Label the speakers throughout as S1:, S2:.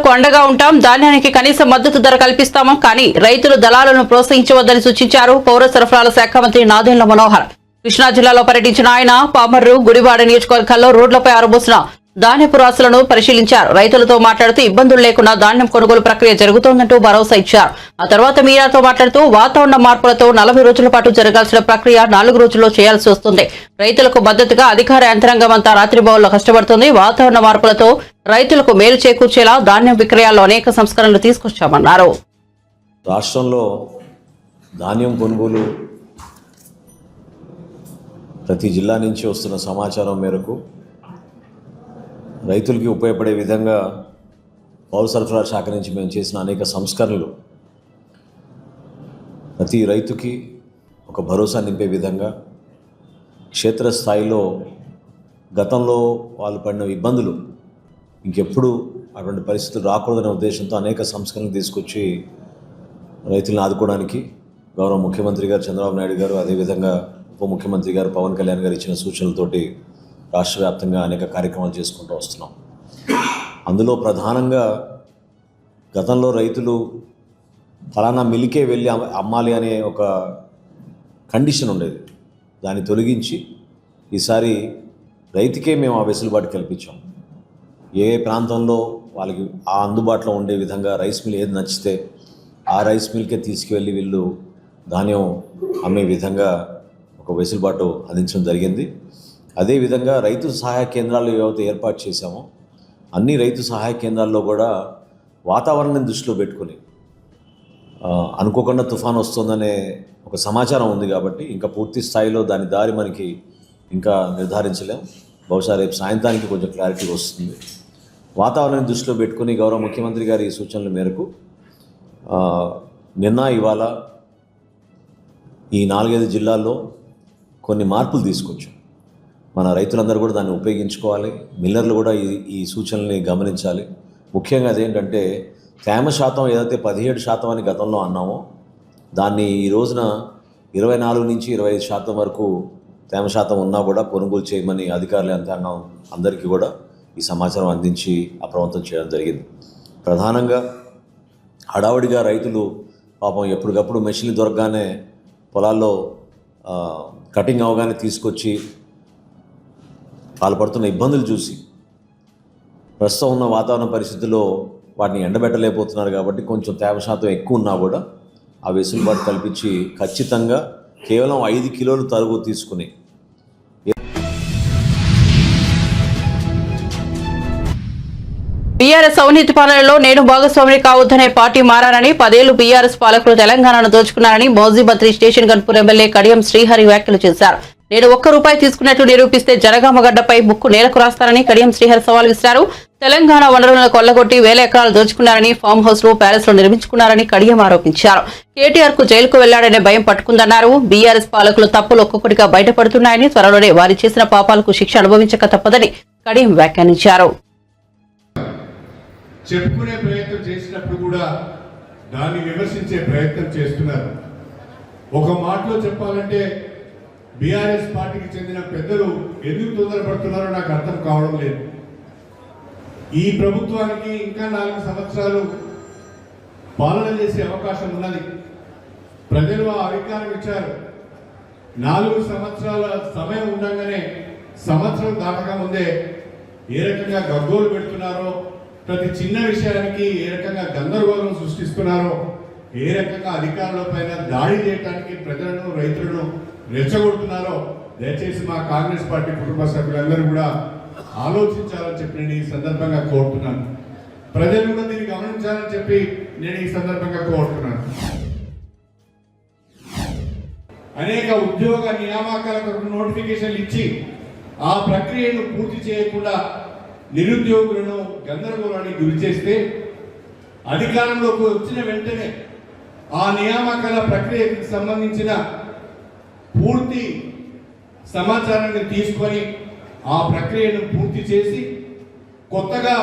S1: రైతులకు అండగా ఉంటాం, ధాన్యానికి కనీస మద్దతు ధర కల్పిస్తాము, కానీ రైతులు దళాలను ప్రోత్సహించవద్దని సూచించారు పౌర సరఫరాల శాఖ మంత్రి నాదెండ్ల మనోహర్. కృష్ణా జిల్లాలో పర్యటించిన ఆయన పామర్రు, గుడివాడ నియోజకవర్గాల్లో రోడ్లపై ఆరబోసిన ధాన్యపు రాశులను పరిశీలించారు. రైతులతో మాట్లాడుతూ ఇబ్బందులు లేకుండా ధాన్యం కొనుగోలు ప్రక్రియ జరుగుతోందంటూ భరోసా ఇచ్చారు. ఆ తర్వాత మీడియాతో మాట్లాడుతూ వాతావరణ మార్పులతో 40 రోజుల పాటు జరగాల్సిన ప్రక్రియ 4 రోజుల్లో చేయాల్సి వస్తుంది. రైతులకు మద్దతుగా అధికార యంత్రాంగం అంతా రాత్రిబౌల్లో కష్టపడుతుంది. వాతావరణ మార్పులతో రైతులకు మేలు చేకూర్చేలా ధాన్యం విక్రయాల్లో అనేక సంస్కరణలు తీసుకొచ్చామన్నారు.
S2: రాష్ట్రంలో ధాన్యం కొనుగోలు ప్రతి జిల్లా నుంచి వస్తున్న సమాచారం మేరకు రైతులకి ఉపయోగపడే విధంగా పౌర సరఫరా శాఖ నుంచి మేము చేసిన అనేక సంస్కరణలు ప్రతి రైతుకి ఒక భరోసా నింపే విధంగా క్షేత్రస్థాయిలో గతంలో వాళ్ళు పడిన ఇబ్బందులు ఇంకెప్పుడు అటువంటి పరిస్థితులు రాకూడదనే ఉద్దేశంతో అనేక సంస్కరణలు తీసుకొచ్చి రైతులను ఆదుకోవడానికి గౌరవ ముఖ్యమంత్రి గారు చంద్రబాబు నాయుడు గారు, అదేవిధంగా ఉప ముఖ్యమంత్రి గారు పవన్ కళ్యాణ్ గారు ఇచ్చిన సూచనలతోటి రాష్ట్ర వ్యాప్తంగా అనేక కార్యక్రమాలు చేసుకుంటూ వస్తున్నాం. అందులో ప్రధానంగా గతంలో రైతులు ఫలానా మిల్లికే వెళ్ళి అమ్మాలి అనే ఒక కండిషన్ ఉండేది. దాన్ని తొలగించి ఈసారి రైతుకే మేము ఆ వెసులుబాటు కల్పించాం. ఏ ప్రాంతంలో వాళ్ళకి ఆ అందుబాటులో ఉండే విధంగా రైస్ మిల్ ఏది నచ్చితే ఆ రైస్ మిల్కే తీసుకువెళ్ళి వీళ్ళు ధాన్యం అమ్మే విధంగా ఒక వెసులుబాటు అందించడం జరిగింది. అదేవిధంగా రైతు సహాయ కేంద్రాలు ఏవైతే ఏర్పాటు చేశామో అన్ని రైతు సహాయ కేంద్రాల్లో కూడా వాతావరణాన్ని దృష్టిలో పెట్టుకుని అనుకోకుండా తుఫాను వస్తుందనే ఒక సమాచారం ఉంది కాబట్టి ఇంకా పూర్తి స్థాయిలో దాని దారి మనకి ఇంకా నిర్ధారించలేం. బహుశా రేపు సాయంత్రానికి కొంచెం క్లారిటీ వస్తుంది. వాతావరణాన్ని దృష్టిలో పెట్టుకుని గౌరవ ముఖ్యమంత్రి గారి సూచనల మేరకు నిన్న ఇవాళ ఈ 4-5 జిల్లాల్లో కొన్ని మార్పులు తీసుకొచ్చాం. మన రైతులందరూ కూడా దాన్ని ఉపయోగించుకోవాలి. మిల్లర్లు కూడా ఈ సూచనల్ని గమనించాలి. ముఖ్యంగా అదేంటంటే తేమ శాతం ఏదైతే 17% అని గతంలో అన్నామో దాన్ని ఈ రోజున 24 నుంచి 25% వరకు తేమ శాతం ఉన్నా కూడా కొనుగోలు చేయమని అధికారులు యంత్రాంగం అందరికీ కూడా ఈ సమాచారం అందించి అప్రమత్తం చేయడం జరిగింది. ప్రధానంగా హడావుడిగా రైతులు పాపం ఎప్పటికప్పుడు మెషిన్లు దొరకగానే పొలాల్లో కటింగ్ అవగానే తీసుకొచ్చి వాళ్ళు పడుతున్న ఇబ్బందులు చూసి ప్రస్తుతం ఉన్న వాతావరణ పరిస్థితుల్లో వాటిని ఎండబెట్టలేకపోతున్నారు. కాబట్టి కొంచెం తేమ శాతం ఎక్కువ ఉన్నా కూడా ఆ వెసులుబాటు కల్పించి ఖచ్చితంగా కేవలం 5 కిలోలు తరుగు తీసుకుని
S1: బీఆర్ఎస్ అవినీతి పాలనలో నేను భాగస్వామిని కావద్దనే పార్టీ మారారని 10 ఏళ్లు బీఆర్ఎస్ పాలకులు తెలంగాణను దోచుకున్నారని మాజీ మంత్రి స్టేషన్ గన్పూర్ ఎమ్మెల్యే కడియం శ్రీహరి వ్యాఖ్యలు చేశారు. నేను ₹1 తీసుకున్నట్లు నిరూపిస్తే జనగామగడ్డపై ముక్కు నేలకు రాస్తారని కడియం శ్రీహరి సవాల్ విసిరారు. తెలంగాణ వనరులను కొల్లగొట్టి 1000 ఎకరాలు దోచుకున్నారని, ఫామ్ హౌస్ లో ప్యాలెస్ లో నిర్మించుకున్నారని కడియం ఆరోపించారు. కేటీఆర్ కు జైలుకు వెళ్లాడనే భయం పట్టుకుందన్నారు. బీఆర్ఎస్ పాలకులు తప్పులు ఒక్కొక్కటిగా బయటపడుతున్నాయని, త్వరలోనే వారి చేసిన పాపాలకు శిక్ష అనుభవించక తప్పదని కడియం వ్యాఖ్యానించారు.
S3: చెప్పుకునే ప్రయత్నం చేసినప్పుడు కూడా దాన్ని విమర్శించే ప్రయత్నం చేస్తున్నారు. ఒక మాటలో చెప్పాలంటే బీఆర్ఎస్ పార్టీకి చెందిన పెద్దలు ఎందుకు తొందరపడుతున్నారో నాకు అర్థం కావడం లేదు. ఈ ప్రభుత్వానికి ఇంకా 4 సంవత్సరాలు పాలన చేసే అవకాశం ఉన్నది. ప్రజలు ఆ అధికారం ఇచ్చారు. 4 సంవత్సరాల సమయం ఉండగానే సంవత్సరం దాటక ముందే ఏ రకంగా గగ్గోలు పెడుతున్నారో, ప్రతి చిన్న విషయానికి ఏ రకంగా గందరగోళం సృష్టిస్తున్నారో, ఏ రకంగా అధికారుల పైన దాడి చేయడానికి ప్రజలను రైతులను రెచ్చగొడుతున్నారో దయచేసి మా కాంగ్రెస్ పార్టీ కుటుంబ సభ్యులందరూ కూడా ఆలోచించాలని చెప్పి నేను ఈ సందర్భంగా కోరుతున్నాను. ప్రజలు కూడా దీన్ని గమనించాలని చెప్పి నేను ఈ సందర్భంగా కోరుతున్నాను. అనేక ఉద్యోగ నియామకాల కొరకు నోటిఫికేషన్లు ఇచ్చి ఆ ప్రక్రియను పూర్తి చేయకుండా నిరుద్యోగులను గందరగోళానికి గురి చేస్తే అధికారంలోకి వచ్చిన వెంటనే ఆ నియామకాల ప్రక్రియకు సంబంధించిన పూర్తి సమాచారాన్ని తీసుకొని ఆ ప్రక్రియను పూర్తి చేసి కొత్తగా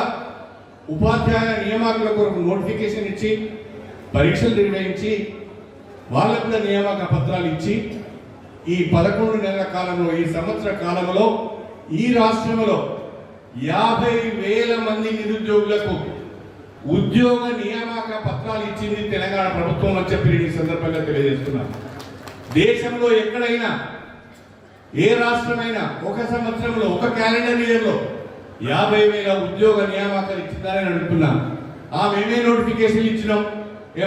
S3: ఉపాధ్యాయ నియామకాల కొరకు నోటిఫికేషన్ ఇచ్చి పరీక్షలు నిర్వహించి వాళ్ళకు కూడా నియామక పత్రాలు ఇచ్చి ఈ 11 నెలల కాలంలో, ఈ సంవత్సర కాలంలో ఈ రాష్ట్రంలో 50,000 మంది నిరుద్యోగులకు ఉద్యోగ నియామక పత్రాలు ఇచ్చింది తెలంగాణ ప్రభుత్వం అని చెప్పి ఈ సందర్భంగా తెలియజేస్తున్నాను. దేశంలో ఎక్కడైనా ఏ రాష్ట్రమైనా ఒక సంవత్సరంలో ఒక క్యాలెండర్ ఇయర్లో 50,000 ఉద్యోగ నియామకాలు ఇచ్చిందని అడుగుతున్నాను. మేమే నోటిఫికేషన్లు ఇచ్చినాం,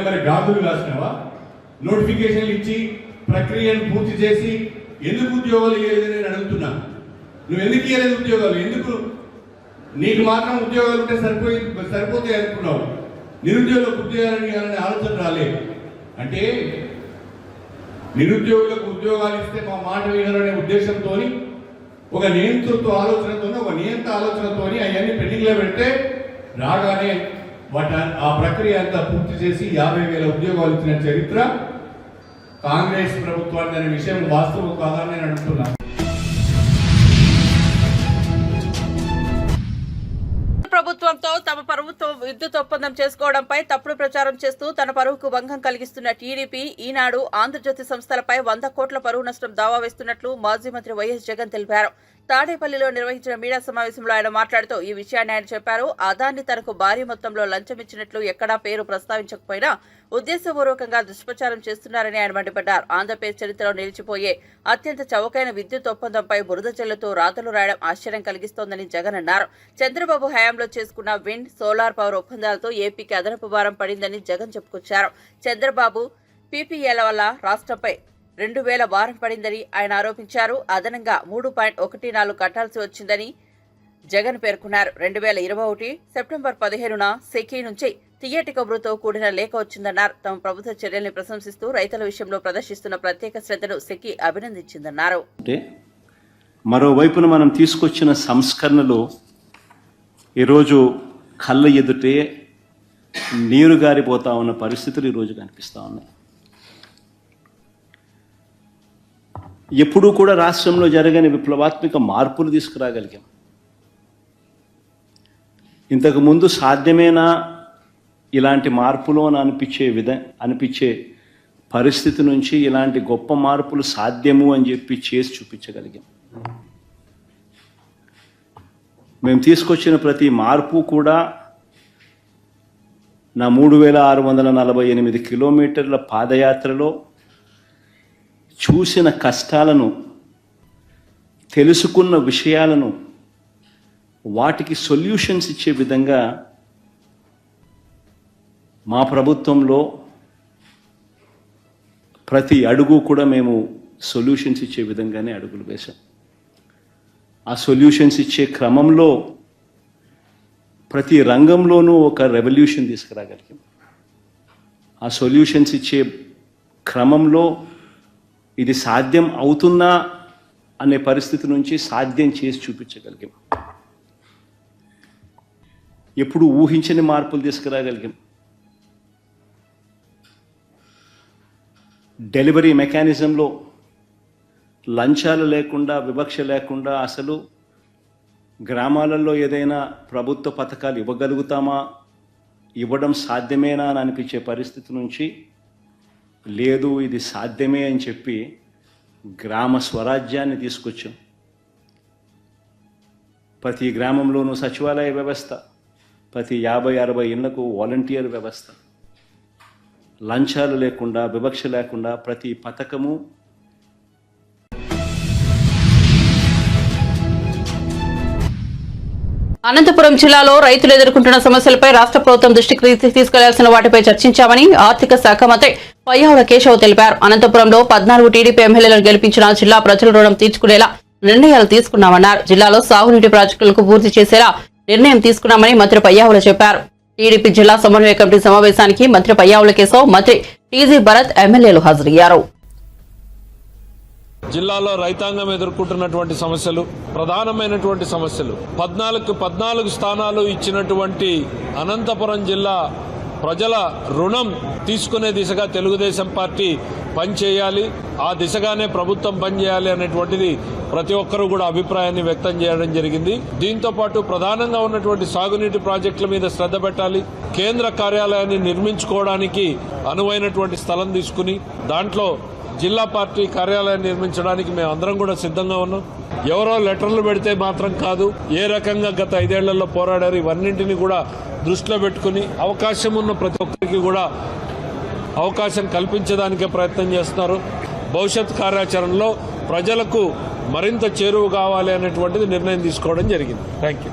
S3: మరి గాజులు కాసినావా? నోటిఫికేషన్లు ఇచ్చి ప్రక్రియను పూర్తి చేసి ఎందుకు ఉద్యోగాలు ఇవ్వలేదని నేను అడుగుతున్నాను. నువ్వు ఎందుకు ఇవ్వలేదు ఉద్యోగాలు? ఎందుకు నీకు మాత్రం ఉద్యోగాలు ఉంటే సరిపోతాయి అనుకున్నావు, నిరుద్యోగులకు ఉద్యోగాలు ఇవ్వాలనే ఆలోచన రాలేదు. అంటే నిరుద్యోగులకు ఉద్యోగాలు ఇస్తే మా మాట వినాలనే ఉద్దేశంతో, ఒక నియంతృత్వ ఆలోచనతో, ఒక నియంత ఆలోచనతో అవన్నీ పెండింగ్లో పెడితే రాగానే ఆ ప్రక్రియ అంతా పూర్తి చేసి 50,000 ఉద్యోగాలు ఇచ్చిన చరిత్ర కాంగ్రెస్ ప్రభుత్వానికి అనే విషయం వాస్తవం కాదని నేను అడుగుతున్నాను.
S1: ప్రభుత్వంతో తమ పరువుతో విద్యుత్ ఒప్పందం చేసుకోవడంపై తప్పుడు ప్రచారం చేస్తూ తన పరువుకు భంగం కలిగిస్తున్న టీడీపీ ఈనాడు ఆంధ్రజ్యోతి సంస్థలపై 100 కోట్ల పరువు నష్టం దావా వేస్తున్నట్లు మాజీ మంత్రి వైఎస్ జగన్ తెలిపారు. తాడేపల్లిలో నిర్వహించిన మీడియా సమావేశంలో ఆయన మాట్లాడుతూ ఈ విషయాన్ని ఆయన చెప్పారు. అదాన్ని తనకు భారీ మొత్తంలో లంచం ఇచ్చినట్లు ఎక్కడా పేరు ప్రస్తావించకపోయినా ఉద్దేశపూర్వకంగా దుష్ప్రచారం చేస్తున్నారని ఆయన మండిపడ్డారు. ఆంధ్రప్రదేశ్ చరిత్రలో నిలిచిపోయే అత్యంత చౌకైన విద్యుత్ ఒప్పందంపై బురద చెల్లుతూ రాతలు రాయడం ఆశ్చర్యం కలిగిస్తోందని జగన్ అన్నారు. చంద్రబాబు హయాంలో చేసుకున్న విండ్, సోలార్ పవర్ ఒప్పందాలతో ఏపీకి అదనపు భారం పడిందని జగన్ చెప్పుకొచ్చారు. చంద్రబాబు పీపీఏల వల్ల రాష్ట్రంపై 2,000 భారం పడిందని ఆయన ఆరోపించారు. అదనంగా 3.14 కట్టాల్సి వచ్చిందని జగన్ పేర్కొన్నారు. 2021 సెప్టెంబర్ 15న సెకీ నుంచి తియ్యటి కబురుతో కూడిన లేఖ వచ్చిందన్నారు. తమ ప్రభుత్వ చర్యల్ని ప్రశంసిస్తూ రైతుల విషయంలో ప్రదర్శిస్తున్న ప్రత్యేక శ్రద్ధను సెకీ అభినందించిందన్నారు.
S4: మరోవైపున మనం తీసుకొచ్చిన సంస్కరణలు ఈరోజు కళ్ళ ఎదుటే నీరు గారిపోతా ఉన్న పరిస్థితులు ఈరోజు కనిపిస్తూ ఉన్నాయి. ఎప్పుడూ కూడా రాష్ట్రంలో జరగని విప్లవాత్మక మార్పులు తీసుకురాగలిగాం. ఇంతకుముందు సాధ్యమేనా ఇలాంటి మార్పులు అని అనిపించే పరిస్థితి నుంచి ఇలాంటి గొప్ప మార్పులు సాధ్యము అని చెప్పి చేసి చూపించగలిగాం. మేము తీసుకొచ్చిన ప్రతి మార్పు కూడా నా 3,648 కిలోమీటర్ల పాదయాత్రలో చూసిన కష్టాలను, తెలుసుకున్న విషయాలను, వాటికి సొల్యూషన్స్ ఇచ్చే విధంగా మా ప్రభుత్వంలో ప్రతి అడుగు కూడా మేము సొల్యూషన్స్ ఇచ్చే విధంగానే అడుగులు వేశాం. ఆ సొల్యూషన్స్ ఇచ్చే క్రమంలో ప్రతి రంగంలోనూ ఒక రెవల్యూషన్ తీసుకురాగలిగాం. ఆ సొల్యూషన్స్ ఇచ్చే క్రమంలో ఇది సాధ్యం అవుతుందా అనే పరిస్థితి నుంచి సాధ్యం చేసి చూపించగలిగాం. ఎప్పుడు ఊహించని మార్పులు తీసుకురాగలిగాం. డెలివరీ మెకానిజంలో లంచాలు లేకుండా, వివక్ష లేకుండా అసలు గ్రామాలలో ఏదైనా ప్రభుత్వ పథకాలు ఇవ్వగలుగుతామా, ఇవ్వడం సాధ్యమేనా అని అనిపించే పరిస్థితి నుంచి లేదు ఇది సాధ్యమే అని చెప్పి గ్రామ స్వరాజ్యాన్ని తీసుకొచ్చాం. ప్రతి గ్రామంలోనూ సచివాలయ వ్యవస్థ, ప్రతి 50-60 ఇళ్లకు వాలంటీర్ వ్యవస్థ, లంచాలు లేకుండా, వివక్ష లేకుండా ప్రతి పథకము.
S1: అనంతపురం జిల్లాలో రైతులు ఎదుర్కొంటున్న సమస్యలపై రాష్ట్ర ప్రభుత్వం దృష్టికి తీసుకెళ్లాల్సిన వాటిపై చర్చించామని ఆర్థిక శాఖ మంత్రి పయ్యావుల కేశవ్ తెలిపారు. అనంతపురంలో 14 టీడీపీ ఎమ్మెల్యేలను గెలిపించిన జిల్లా ప్రజల రుణం తీర్చుకునేలా నిర్ణయాలు తీసుకున్నామన్నారు. జిల్లాలో సాగునీటి ప్రాజెక్టులకు పూర్తి చేసేలా నిర్ణయం తీసుకున్నామని మంత్రి పయ్యావుల చెప్పారు. టీడీపీ జిల్లా సమన్వయ కమిటీ సమావేశానికి మంత్రి పయ్యావుల కేశవ్, మంత్రి టీజీ భరత్ ఎమ్మెల్యేలు హాజరయ్యారు.
S5: జిల్లాలో రైతాంగం ఎదుర్కొంటున్నటువంటి సమస్యలు, ప్రధానమైనటువంటి సమస్యలు, 14 స్థానాలు ఇచ్చినటువంటి అనంతపురం జిల్లా ప్రజల రుణం తీసుకునే దిశగా తెలుగుదేశం పార్టీ పనిచేయాలి, ఆ దిశగానే ప్రభుత్వం పనిచేయాలి అనేటువంటిది ప్రతి ఒక్కరూ కూడా అభిప్రాయాన్ని వ్యక్తం చేయడం జరిగింది. దీంతో పాటు ప్రధానంగా ఉన్నటువంటి సాగునీటి ప్రాజెక్టుల మీద శ్రద్ధ పెట్టాలి, కేంద్ర కార్యాలయాన్ని నిర్మించుకోవడానికి అనువైనటువంటి స్థలం తీసుకుని దాంట్లో జిల్లా పార్టీ కార్యాలయం నిర్మించడానికి మేము అందరం కూడా సిద్ధంగా ఉన్నాం. ఎవరో లెటర్లు పెడితే మాత్రం కాదు, ఏ రకంగా గత 5 ఏళ్లలో పోరాడారు ఇవన్నింటినీ కూడా దృష్టిలో పెట్టుకుని అవకాశం ఉన్న ప్రతి ఒక్కరికి కూడా అవకాశం కల్పించడానికే ప్రయత్నం చేస్తున్నారు. భవిష్యత్ కార్యాచరణలో ప్రజలకు మరింత చేరువ కావాలి అనేటువంటిది నిర్ణయం తీసుకోవడం జరిగింది. Thank you.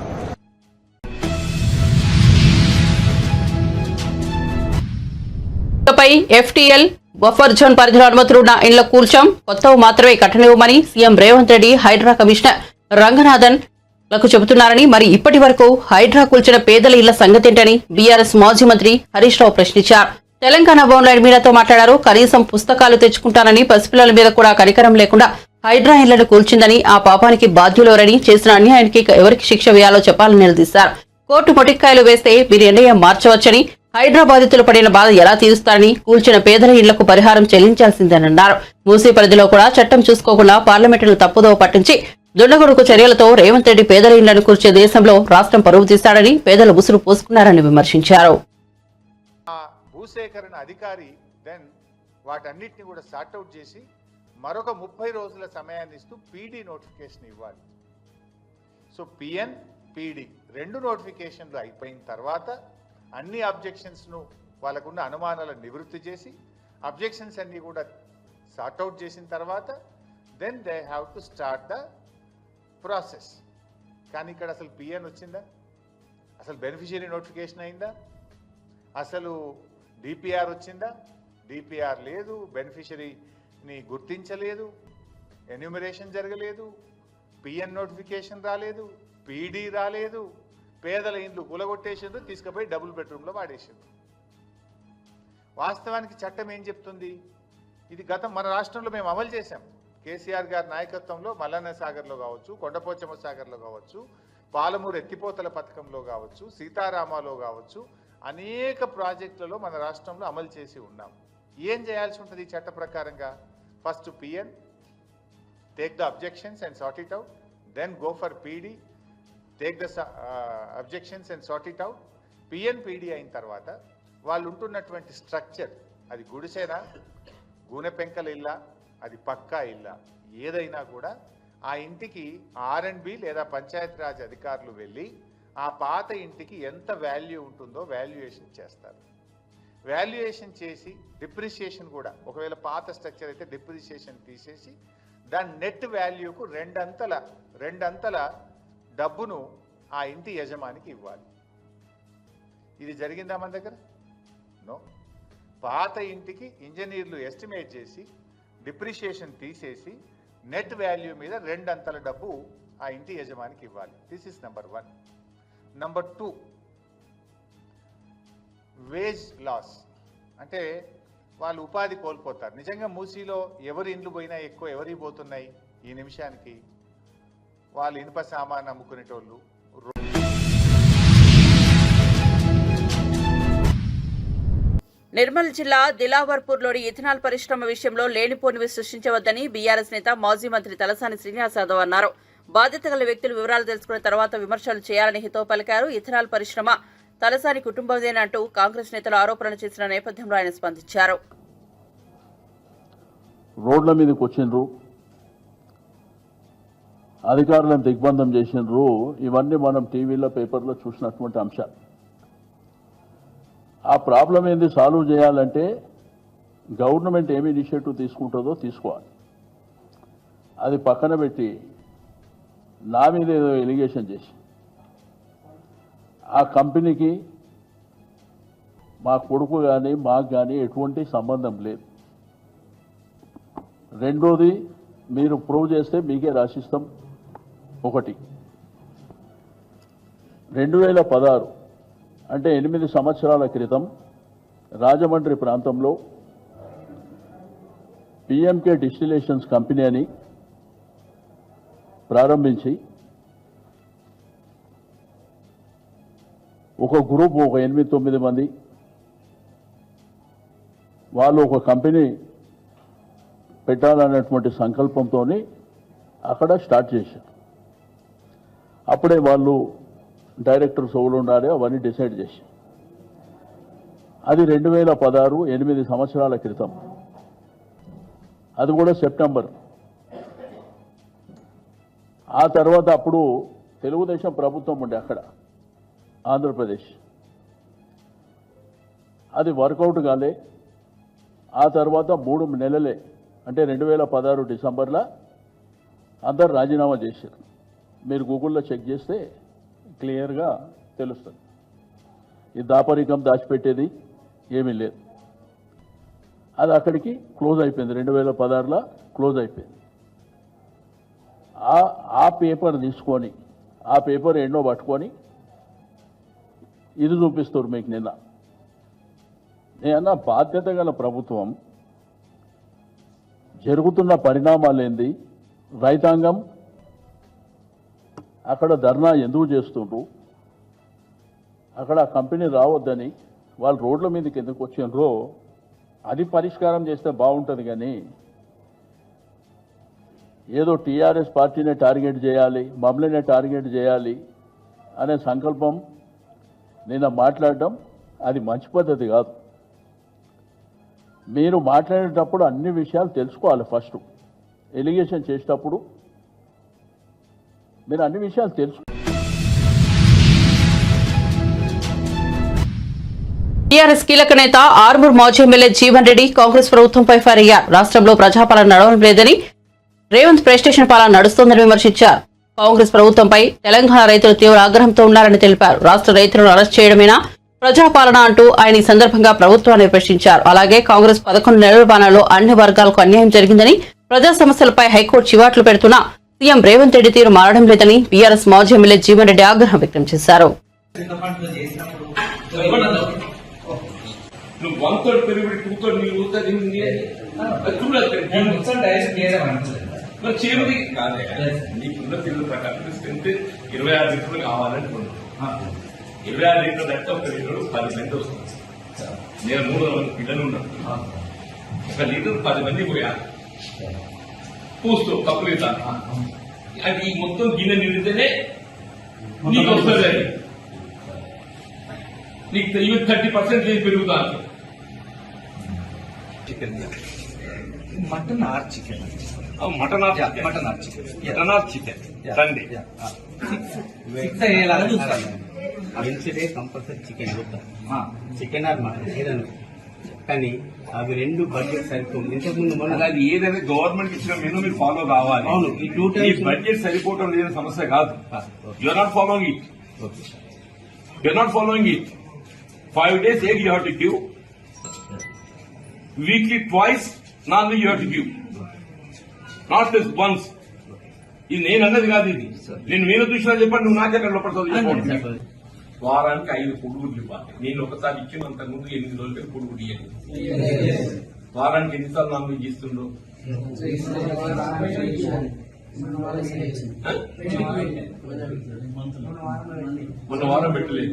S1: పై FTL బఫర్ జోన్ పరిధిలో అనుమతులు ఉన్న ఇండ్ల కూల్చాం, కొత్తవి మాత్రమే కట్టనివ్వమని సీఎం రేవంత్ రెడ్డి హైడ్రా కమిషనర్ రంగనాథన్ లకు చెబుతున్నారని, మరి ఇప్పటి వరకు హైడ్రా కూల్చిన పేదల ఇళ్ల సంగతేంటని బీఆర్ఎస్ మాజీ మంత్రి హరీష్ రావు ప్రశ్నించారు. తెలంగాణ భవన్లో మీడియాతో మాట్లాడారు. కనీసం పుస్తకాలు తెచ్చుకుంటానని పసిపిల్లల మీద కూడా కనికరం లేకుండా హైడ్రా ఇళ్లను కూల్చిందని, ఆ పాపానికి బాధ్యులెవరని, చేసిన అన్యాయానికి ఎవరికి శిక్ష వేయాలో చెప్పాలని నిలదీశారు. కోర్టు మొటిక్కాయలు వేస్తే మీరు నిర్ణయం మార్చవచ్చని, హైడ్రా బాధితులు పడిన బాధ ఎలా తీరుస్తారని, కూల్చిన పేదల ఇళ్లకు పరిహారం చెల్లించాల్సిందేనన్నారు. మూసీ పరిధిలో కూడా చట్టం చూసుకోకుండా పార్లమెంటును తప్పుదోవ పట్టించి దుండగుడుకు చర్యలతో రేవంత్ రెడ్డి పేదల ఇళ్లను కూర్చే దేశంలో రాష్ట్రం పరువు తీస్తాడని, పేదల ఉసురు పోసుకున్నారని విమర్శించారు.
S6: భూసేకరణ అధికారి దెన్ వాటన్నిటిని కూడా సార్ట్అవుట్ చేసి మరొక 30 రోజుల సమయాన్ని ఇస్తూ పీడీ నోటిఫికేషన్ ఇవ్వాలి. సో PN, PD 2 నోటిఫికేషన్లు అయిపోయిన తర్వాత అన్ని అబ్జెక్షన్స్ను వాళ్ళకున్న అనుమానాలను నివృత్తి చేసి అబ్జెక్షన్స్ అన్నీ కూడా సార్ట్అవుట్ చేసిన తర్వాత then they have to start the process. కానీ ఇక్కడ అసలు PN వచ్చిందా? అసలు బెనిఫిషియరీ నోటిఫికేషన్ అయిందా? అసలు DPR వచ్చిందా? DPR లేదు, బెనిఫిషరీని గుర్తించలేదు, ఎన్యూమరేషన్ జరగలేదు, PN నోటిఫికేషన్ రాలేదు, PD రాలేదు, పేదల ఇండ్లు కూలగొట్టేసిండ్రు, తీసుకుపోయి డబుల్ బెడ్రూమ్లో వాడేసిండ్రు. వాస్తవానికి చట్టం ఏం చెప్తుంది? ఇది గతం మన రాష్ట్రంలో మేము అమలు చేశాం. కేసీఆర్ గారి నాయకత్వంలో మల్లన్న సాగర్లో కావచ్చు, కొండపోచమ్మ సాగర్లో కావచ్చు, పాలమూరు ఎత్తిపోతల పథకంలో కావచ్చు, సీతారామాలో కావచ్చు, అనేక ప్రాజెక్టులలో మన రాష్ట్రంలో అమలు చేసి ఉన్నాం. ఏం చేయాల్సి ఉంటుంది ఈ చట్ట ప్రకారంగా? First PN, take the objections and sort it out, then go for PD, take the objections and sort it out. PN, PD అయిన తర్వాత వాళ్ళు ఉంటున్నటువంటి స్ట్రక్చర్, అది గుడిసేనా, గూనె పెంకల ఇల్లా, అది పక్కా ఇల్లా, ఏదైనా కూడా ఆ ఇంటికి R&B లేదా పంచాయతీరాజ్ అధికారులు వెళ్ళి ఆ పాత ఇంటికి ఎంత వాల్యూ ఉంటుందో వాల్యుయేషన్ చేస్తారు. వాల్యుయేషన్ చేసి డిప్రిషియేషన్ కూడా, ఒకవేళ పాత స్ట్రక్చర్ అయితే డిప్రిషియేషన్ తీసేసి దాని నెట్ వాల్యూకు రెండంతల డబ్బును ఆ ఇంటి యజమానికి ఇవ్వాలి. ఇది జరిగిందా మన దగ్గర? నో. పాత ఇంటికి ఇంజనీర్లు ఎస్టిమేట్ చేసి డిప్రిషియేషన్ తీసేసి నెట్ వాల్యూ మీద 2 అంతల డబ్బు ఆ ఇంటి యజమానికి ఇవ్వాలి. This is number 1. Number 2, wage loss, అంటే వాళ్ళు ఉపాధి కోల్పోతారు. నిజంగా మూసీలో ఎవరి ఇండ్లు పోయినా ఎక్కువ ఎవరి పోతున్నాయి ఈ నిమిషానికి? వాళ్ళు ఇనుప సామాన్ అమ్ముకునేటోళ్ళు.
S1: నిర్మల్ జిల్లా దిలావర్పూర్లోని ఇథనాల్ పరిశ్రమ విషయంలో లేనిపోనివి సృష్టించవద్దని బీఆర్ఎస్ నేత మాజీ మంత్రి తలసాని శ్రీనివాస్ యాదవ్ అన్నారు. బాధ్యత గల వ్యక్తులు వివరాలు తెలుసుకున్న తర్వాత విమర్శలు చేయాలని హితవు పలికారు. ఇథనాల్ పరిశ్రమ తలసాని కుటుంబందేనంటూ కాంగ్రెస్ నేతలు ఆరోపణలు చేసిన నేపథ్యంలో ఆయన స్పందించారు.
S7: రోడ్ల మీదకి వచ్చిండ్రు, అధికారులను దిగ్బంధం చేసిండ్రు. ఇవన్నీ మనం టీవీలో పేపర్లో చూసినటువంటి అంశాలు. ఆ ప్రాబ్లం ఏంది సాల్వ్ చేయాలంటే గవర్నమెంట్ ఏమి ఇనిషియేటివ్ తీసుకుంటుందో తీసుకోవాలి. అది పక్కన పెట్టి నా మీద ఏదో ఎలిగేషన్ చేసి ఆ కంపెనీకి మా కొడుకు కానీ మాకు కానీ ఎటువంటి సంబంధం లేదు. రెండోది, మీరు ప్రూవ్ చేస్తే మీకే రాసిస్తాం. 1, 2016 అంటే 8 సంవత్సరాల క్రితం రాజమండ్రి ప్రాంతంలో PMK డిస్టిలేషన్స్ కంపెనీ అని ప్రారంభించి ఒక గ్రూప్, ఒక 8-9 మంది వాళ్ళు ఒక కంపెనీ పెట్టాలనేటువంటి సంకల్పంతో అక్కడ స్టార్ట్ చేశారు. అప్పుడే వాళ్ళు డైరెక్టర్స్ ఎవరు ఉండాలి అవన్నీ డిసైడ్ చేశారు. అది 2016, 8 సంవత్సరాల క్రితం. అది కూడా సెప్టెంబర్. ఆ తర్వాత అప్పుడు తెలుగుదేశం ప్రభుత్వం ఉండే అక్కడ ఆంధ్రప్రదేశ్, అది వర్కౌట్ కాలే. ఆ తర్వాత 3 నెలలే అంటే 2016 డిసెంబర్లో అందరు రాజీనామా చేశారు. మీరు గూగుల్లో చెక్ చేస్తే క్లియర్గా తెలుస్తుంది. ఈ దాపరికం దాచిపెట్టేది ఏమీ లేదు. అది అక్కడికి క్లోజ్ అయిపోయింది. 2016లో క్లోజ్ అయిపోయింది. ఆ పేపర్ తీసుకొని ఆ పేపర్ ఎన్నో పట్టుకొని ఇది చూపిస్తారు మీకు. నేనన్నా బాధ్యత గల ప్రభుత్వం జరుగుతున్న పరిణామాలు ఏంది, రైతాంగం అక్కడ ధర్నా ఎందుకు చేస్తుండ్రు, అక్కడ కంపెనీ రావద్దని వాళ్ళు రోడ్ల మీదకి ఎందుకు వచ్చిండ్రో అది పరిష్కారం చేస్తే బాగుంటుంది. కానీ ఏదో టీఆర్ఎస్ పార్టీనే టార్గెట్ చేయాలి, మమ్మల్నే టార్గెట్ చేయాలి అనే సంకల్పం నిన్న మాట్లాడడం అది మంచి పద్ధతి కాదు. మీరు మాట్లాడేటప్పుడు అన్ని విషయాలు తెలుసుకోవాలి. ఫస్ట్ ఎలిగేషన్ చేసేటప్పుడు మీరు అన్ని విషయాలు తెలుసు.
S1: టీఆర్ఎస్ కీలక నేత ఆర్మూర్ మాజీ ఎమ్మెల్యే జీవన్ రెడ్డి కాంగ్రెస్ ప్రభుత్వంపై ఫైర్ అయ్యారు. రాష్ట్రంలో ప్రజాపాలన నడవడం లేదని, రేవంత్ ప్రెస్టేషన్ పాలన నడుస్తోందని విమర్శించారు. కాంగ్రెస్ ప్రభుత్వంపై తెలంగాణ రైతులు తీవ్ర ఆగ్రహంతో ఉన్నారని తెలిపారు. రాష్ట్ర రైతులను అరెస్ట్ చేయడమేనా ప్రజాపాలన అంటూ ఆయన ఈ సందర్భంగా ప్రభుత్వాన్ని ప్రశ్నించారు. అలాగే కాంగ్రెస్ 11 నెలల పాలనలో అన్ని వర్గాలకు అన్యాయం జరిగిందని, ప్రజా సమస్యలపై హైకోర్టు చివాట్లు పెడుతున్నా సీఎం రేవంత్ రెడ్డి తీరు మారడం లేదని బీఆర్ఎస్ మాజీ ఎమ్మెల్యే జీవన్ రెడ్డి ఆగ్రహం వ్యక్తం చేశారు.
S8: నువ్వు 1/3 పెరిగి 2/3 నీళ్ళు మరి చేరుది కాదే. నీకున్న పిల్లల ప్రకారం స్ట్రెంత్ 26 లీటర్లు కావాలనుకున్నాను. 26 లీటర్లు అంటే ఒక లీటర్ 10 గంటలు వస్తుంది. నేను 300 మంది పిల్లలు ఉన్నాను. 1 లీటర్ 10 మంది పోయాలి. పూస్తూ కప్పులు ఇస్తాను. అది ఈ మొత్తం గిన్నె నిండితేనే నీకు వస్తుంది. నీకు 30% లేదు పెరుగుతాను. Chicken mutton or chicken mutton or chicken mutton or chicken mutton or chicken Sunday 6 అయ్యేలాగా చూస్తాను. Wednesday compulsory chicken chicken or mutton ఏదన్నా. కానీ అవి 2 బడ్జెట్ సరిపోతుంది. ఇంతకుముందు మనం అది ఏదైనా గవర్నమెంట్ ఇచ్చిన మెనూ మీరు ఫాలో కావాలి. అవును, ఈ బడ్జెట్ సరిపోవటం లేని సమస్య కాదు. You're not following it. You're not following it. 5 days egg you have to give. Weekly twice non-veg you have to give. Not just once. ఇది నేను అన్నది కాదు. ఇది నేను మీరు చూసినా చెప్పండి. నువ్వు నాకే లోపడుతుంది. వారానికి 5 పొడుగులు ఇవ్వాలి. నేను ఒకసారి ఇచ్చినంత ముందు 8 రోజులకి పొడుగులు ఇవ్వాలి. వారానికి ఎన్నిసార్లు నాన్-వెజ్ ఇస్తుండ్రు? మొన్న వారం పెట్టలేదు.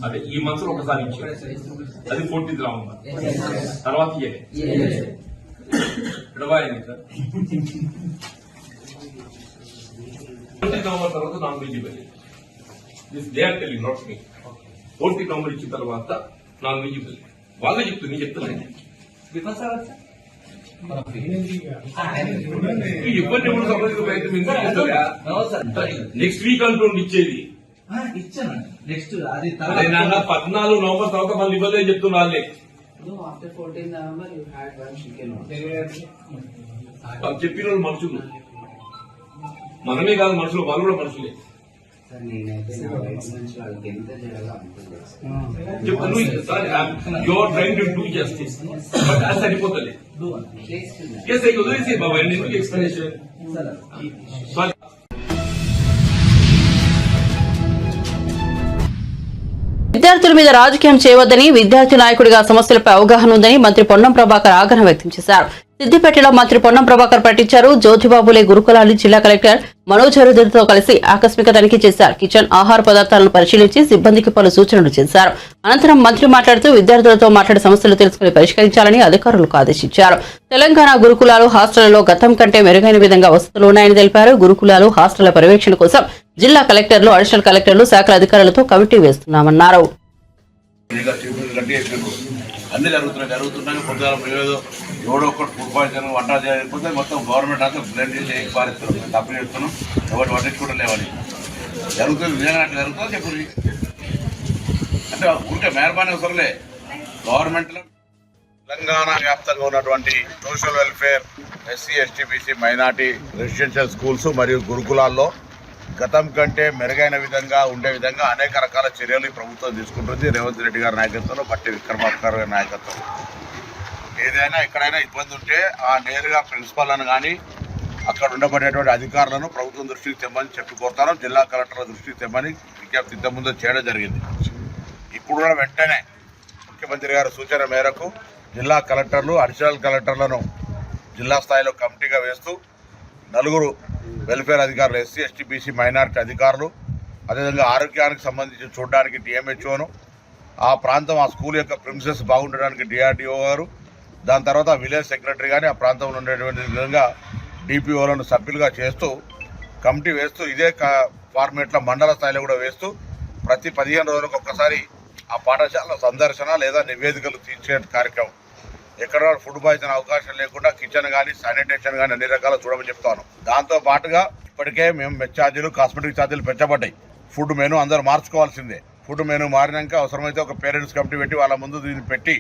S8: అదే ఈ మంత్లో ఒకసారి ఇచ్చారు. అది 40th రావుందా తర్వాత ఎడబాయింది సార్. 40th నవంబర్ తర్వాత నాన్ వెజ్ ఇవ్వలేదు. They are telling not me. 40th November ఇచ్చిన తర్వాత నాన్ వెజ్ ఇవ్వలేదు. వాళ్ళే చెప్తుంది. నేను చెప్తున్నాను. ఇబ్బంది కూడా సంబంధించిన ప్రయత్నం ఎందుకు చేస్తారా? నెక్స్ట్ వీక్ అంటుండి ఇచ్చేది. నెక్స్ట్ అది 14 నవంబర్ తర్వాత మళ్ళీ ఇవ్వలేదని చెప్తున్నా. వాళ్ళే చెప్పిన వాళ్ళు మనుషులు. మనమే కాదు మనుషులు, వాళ్ళు కూడా మనుషులే. You're trying to do justice but అది సరిపోతలే. వదిలేసే బాబా ఎందుకు ఎక్స్ప్లెనేషన్.
S1: విద్యార్థుల మీద రాజకీయం చేయవద్దని, విద్యార్థి నాయకుడిగా సమస్యలపై అవగాహన ఉందని మంత్రి పొన్నం ప్రభాకర్ ఆగ్రహం వ్యక్తం చేశారు. సిద్దిపేటలో మంత్రి పొన్నం ప్రభాకర్ పర్యటించారు. జ్యోతిబాబులే గురుకులాన్ని జిల్లా కలెక్టర్ మనోజ్ అరుదతో కలిసి ఆకస్మిక తనిఖీ చేశారు. కిచెన్ ఆహార పదార్థాలను పరిశీలించి సిబ్బందికి పలు సూచనలు చేశారు. అనంతరం మంత్రి మాట్లాడుతూ విద్యార్థులతో మాట్లాడే సమస్యలు తెలుసుకుని పరిష్కరించాలని అధికారులకు ఆదేశించారు. తెలంగాణ గురుకులాలు హాస్టళ్లలో గతం కంటే మెరుగైన విధంగా వసతులు ఉన్నాయని తెలిపారు. గురుకులాలు హాస్టళ్ల పర్యవేక్షణ కోసం జిల్లా కలెక్టర్లు, అడిషనల్ కలెక్టర్లు, శాఖల అధికారులతో కమిటీ వేస్తున్నామన్నారు.
S9: అన్నీ జరుగుతున్నాయి. పొద్దున ఏదో ఎవడో ఒక్కటి ఫుడ్ పాయిజన్ వంట చేయకపోతే మొత్తం గవర్నమెంట్ అంతా బ్లడ్ చేసి పారిస్తున్నాం, తప్పు చేస్తున్నాం, ఎవరు పట్టించుకోవడం లేవని జరుగుతుంది. నిజంగా అట్లా జరుగుతుంది చెప్పు. అంటే ఊరికే మెహర్బానీ అవసరంలే గవర్నమెంట్లో. తెలంగాణ వ్యాప్తంగా ఉన్నటువంటి social welfare, SC, ST, BC, minority residential schools మరియు గురుకులాల్లో గతం కంటే మెరుగైన విధంగా ఉండే విధంగా అనేక రకాల చర్యలు ప్రభుత్వం తీసుకుంటుంది. రేవంత్ రెడ్డి గారి నాయకత్వంలో, బట్టి విక్రమార్క గారి నాయకత్వం. ఏదైనా ఎక్కడైనా ఇబ్బంది ఉంటే ఆ నేరుగా ప్రిన్సిపాల్లను కానీ అక్కడ ఉండబడేటువంటి అధికారులను ప్రభుత్వం దృష్టికి తెమ్మని చెప్పి కోరుతాను. జిల్లా కలెక్టర్ల దృష్టికి తెమ్మని విజ్ఞప్తి ఇంతకుముందు చేయడం జరిగింది. ఇప్పుడు కూడా వెంటనే ముఖ్యమంత్రి గారి సూచన మేరకు జిల్లా కలెక్టర్లు, అడిషనల్ కలెక్టర్లను జిల్లా స్థాయిలో కమిటీగా వేస్తూ 4 వెల్ఫేర్ అధికారులు, ఎస్సీ, ఎస్టీ, బీసీ, మైనారిటీ అధికారులు, అదేవిధంగా ఆరోగ్యానికి సంబంధించి చూడడానికి డిఎంహెచ్ఓను, ఆ ప్రాంతం ఆ స్కూల్ యొక్క ప్రిన్సెస్ బాగుండడానికి డిఆర్డిఓ గారు, దాని తర్వాత విలేజ్ సెక్రటరీ కానీ ఆ ప్రాంతంలో ఉండేటువంటి విధంగా డిపిఓలను సభ్యులుగా చేస్తూ కమిటీ వేస్తూ ఇదే ఫార్మేట్లో మండల స్థాయిలో కూడా వేస్తూ ప్రతి 15 రోజులకు ఒక్కసారి ఆ పాఠశాల సందర్శన లేదా నివేదికలు తీర్చే కార్యక్రమం. ఎక్కడ ఫుడ్ పాయిజన్ అవకాశం లేకుండా కిచెన్ కానీ శానిటేషన్ కానీ అన్ని రకాలు చూడమని చెప్తాను. దాంతో పాటుగా ఇప్పటికే మేము మెస్ ఛార్జీలు, కాస్మెటిక్ ఛార్జీలు పెంచబడ్డాయి. ఫుడ్ మెనూ అందరూ మార్చుకోవాల్సిందే. ఫుడ్ మెనూ మారినాక అవసరమైతే ఒక పేరెంట్స్ కమిటీ పెట్టి వాళ్ళ ముందు దీన్ని పెట్టి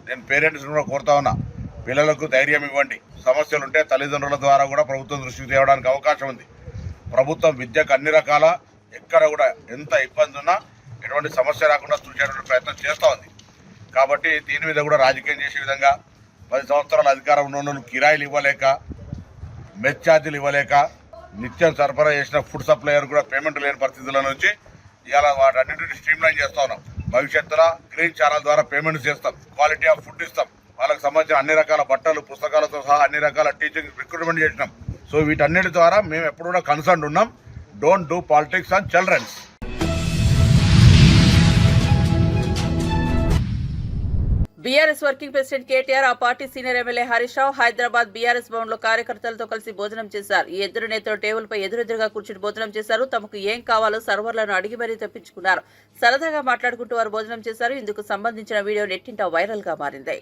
S9: నేను పేరెంట్స్ కూడా కోరుతా ఉన్నా, పిల్లలకు ధైర్యం ఇవ్వండి. సమస్యలు ఉంటే తల్లిదండ్రుల ద్వారా కూడా ప్రభుత్వం దృష్టికి తేవడానికి అవకాశం ఉంది. ప్రభుత్వం విద్యకు అన్ని రకాల ఎక్కడ కూడా ఎంత ఇబ్బంది ఉన్నా ఎటువంటి సమస్య రాకుండా చూసేటువంటి ప్రయత్నం చేస్తూ ఉంది. కాబట్టి దీని మీద కూడా రాజకీయం చేసే విధంగా 10 సంవత్సరాల అధికారం ఉన్న కిరాయిలు ఇవ్వలేక, మెస్ ఛార్జీలు ఇవ్వలేక, నిత్యం సరఫరా చేసిన ఫుడ్ సప్లయర్ కూడా పేమెంట్ లేని పరిస్థితుల నుంచి ఇవాళ వాటన్నింటినీ స్ట్రీమ్లైన్ చేస్తూ ఉన్నాం. భవిష్యత్తులో గ్రీన్ ఛానల్ ద్వారా పేమెంట్స్ చేస్తాం, క్వాలిటీ ఆఫ్ ఫుడ్ ఇస్తాం, వాళ్ళకి సంబంధించిన అన్ని రకాల బట్టలు, పుస్తకాలతో సహా అన్ని రకాల టీచింగ్ రిక్రూట్మెంట్ చేసినాం. సో వీటన్నిటి ద్వారా మేము ఎప్పుడు కూడా కన్సర్న్ ఉన్నాం. Don't do politics on childrens.
S1: BRS working president KTR, ఆ party senior MLA Harish Rao Hyderabad BRS Bhavan లో కార్యకర్తలతో కలిసి భోజనం చేశారు. ఈ ఇద్దరు నేతలు టేబుల్ పై ఎదురెదురుగా కూర్చుని భోజనం చేశారు. తమకు ఏం కావాలో సర్వర్లను అడిగి మరీ తెప్పించుకున్నారు. సరదాగా మాట్లాడుకుంటూ వారు భోజనం చేశారు. ఇందుకు సంబంధించిన వీడియో నెట్టింట వైరల్ గా మారింది.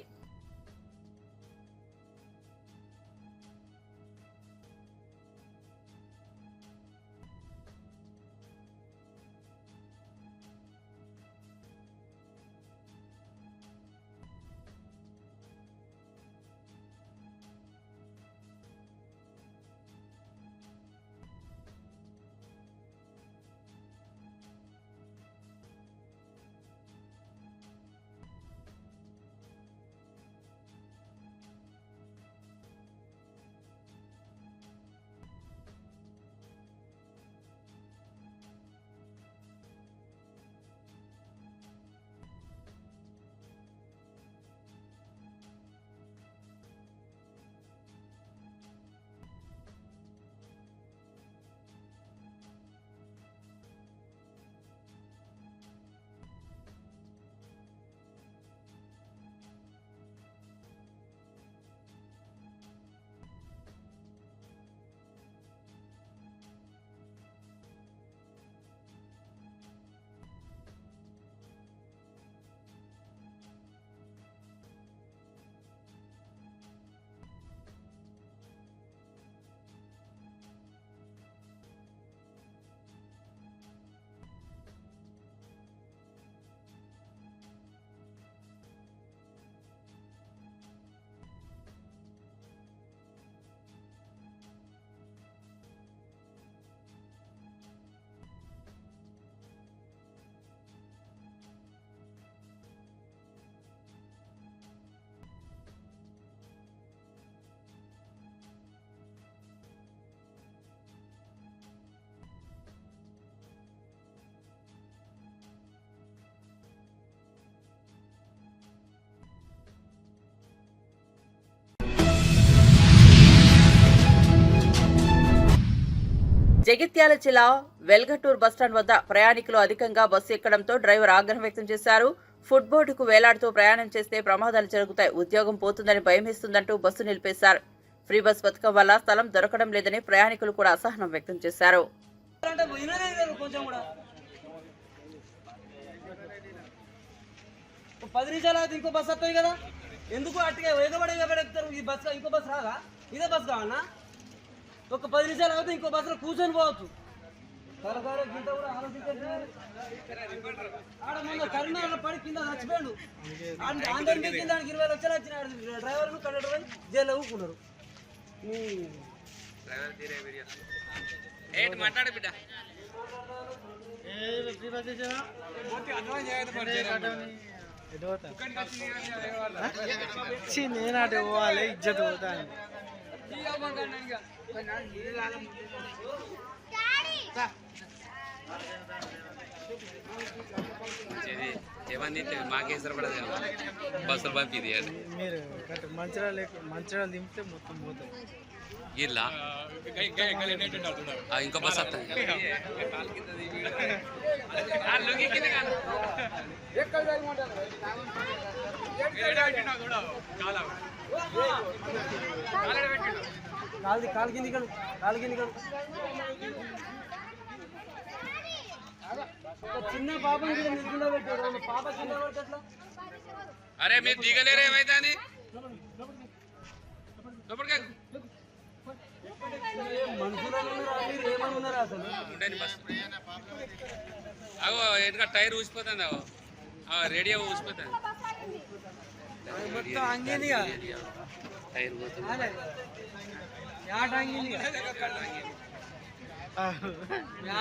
S1: జగిత్యాల జిల్లా వెల్గటూర్ బస్టాండ్ వద్ద ప్రయాణికులు అధికంగా బస్సు ఎక్కడంతో డ్రైవర్ ఆగ్రహం వ్యక్తం చేశారు. ఫుడ్ బోర్డుకు వేలాడుతూ ప్రయాణం చేస్తే ప్రమాదాలు జరుగుతాయి, ఉద్యోగం పోతుందని భయమేస్తుందంటూ బస్సు నిలిపేశారు. ఫ్రీ బస్ పథకం వల్ల స్థలం దొరకడం లేదని ప్రయాణికులు కూడా అసహనం వ్యక్తం చేశారు.
S8: 10 నిమిషాలు అయితే ఇంకో బస్సు వస్తుంది కదా, ఎందుకు అట్టుగా ఎగబడెక్కుతారు? ఈ బస్సు ఇంకో బస్సు రాదా? ఇదే బస్సు కావన్నా? ఒక 10 నిమిషాలు అయితే ఇంకో బస్సులో కూర్చొని పోవచ్చు. తలకాయ గింత కూడా ఆలోచించండి. ఆడ మొన్న కరీంనగర్లో పడి కింద చచ్చిపోయాడు. అందరికీ కింద 20 లక్షలు వచ్చినాడు. డ్రైవర్లు కండక్టర్ జైల్లో ఊరుకున్నారు. మాట్లాడే బిడ్డ నేనాట పోవాలి, ఇజ్జత్ పోతాను.
S10: ఏమని మాకేసరి పడదు బస్సులు పంపిది
S8: మీరు మంచిరాలు దింపితే మొత్తం పోతాయి.
S10: ఇలా ఇంకో బస్ వస్తాయి.
S8: కాలు కింది చిన్న పాపం పెట్టాడు. పాప కింద పట్టట్లా.
S10: అరే మీరు దిగలేరు, ఏమైతే అని
S8: ఏమనుకున్నారా అసలు?
S10: అగో ఎందుక టైర్ ఊసిపోతుంది, రేడియో ఊసిపోతుంది.
S8: మొత్తం అంగింది
S10: టైర్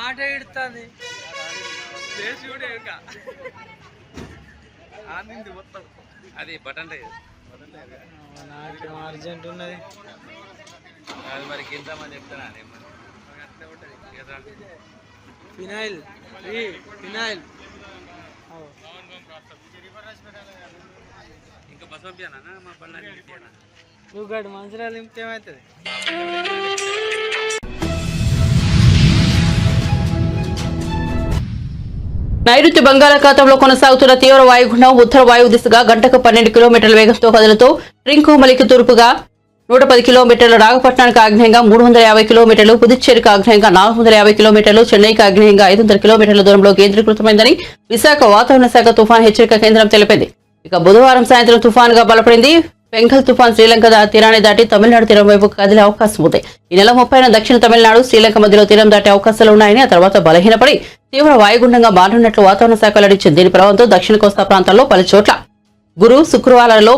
S8: ఆట ఇడుతుంది. మొత్తం
S10: అది బటన్ టైర్.
S8: నాకు అర్జెంట్ ఉన్నది.
S10: అది మరి కిందమని చెప్తాను.
S8: ఫినాయిల్
S10: ఇంకా బస్ పంపియానా మా బండి
S8: నువ్వు గడు మంచిరాలు నింపితే ఏమవుతుంది?
S1: నైరుతి బంగాళాఖాతంలో కొనసాగుతున్న తీవ్ర వాయుగుండం ఉత్తర వాయువు దిశగా గంటకు 12 కిలోమీటర్ల వేగంతో కదులుతూ ట్రింకోమలికి తూర్పుగా 110 కిలోమీటర్లు, నాగపట్నానికి ఆగ్నేయంగా 350 కిలోమీటర్లు, పుదుచ్చేరికి ఆగ్నేయంగా 450 కిలోమీటర్లు, చెన్నైకి ఆగ్నేయంగా 500 కిలోమీటర్ల దూరంలో కేంద్రీకృతమైందని విశాఖ వాతావరణ శాఖ తుఫాన్ హెచ్చరిక కేంద్రం తెలిపింది. ఇక బుధవారం సాయంత్రం తుఫాన్గా బలపడింది. పెంగల్ తుఫాన్ శ్రీలంక తీరాన్ని దాటి తమిళనాడు తీరం వైపు కదిలే అవకాశం ఉంది. ఈ నెల 30న దక్షిణ తమిళనాడు, శ్రీలంక మధ్యలో తీరం దాటే అవకాశాలు ఉన్నాయని, ఆ తర్వాత బలహీనపడి తీవ్ర వాయుగుండంగా మారనున్నట్లు వాతావరణ శాఖ వెల్లడించింది. దీని ప్రభావంతో దక్షిణ కోస్తా ప్రాంతాల్లో పలు చోట్ల గురు, శుక్రవారాల్లో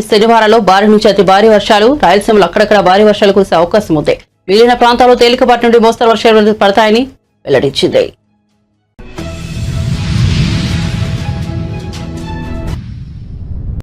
S1: శనివారాల్లో భారీ నుంచి అతి భారీ వర్షాలు, రాయలసీమలో అక్కడక్కడ భారీ వర్షాలు కురిసే అవకాశం ఉంది. మిగిలిన ప్రాంతాల్లో తేలికపాటి నుండి మోస్తరు వర్షాలు పడతాయని వెల్లడించింది.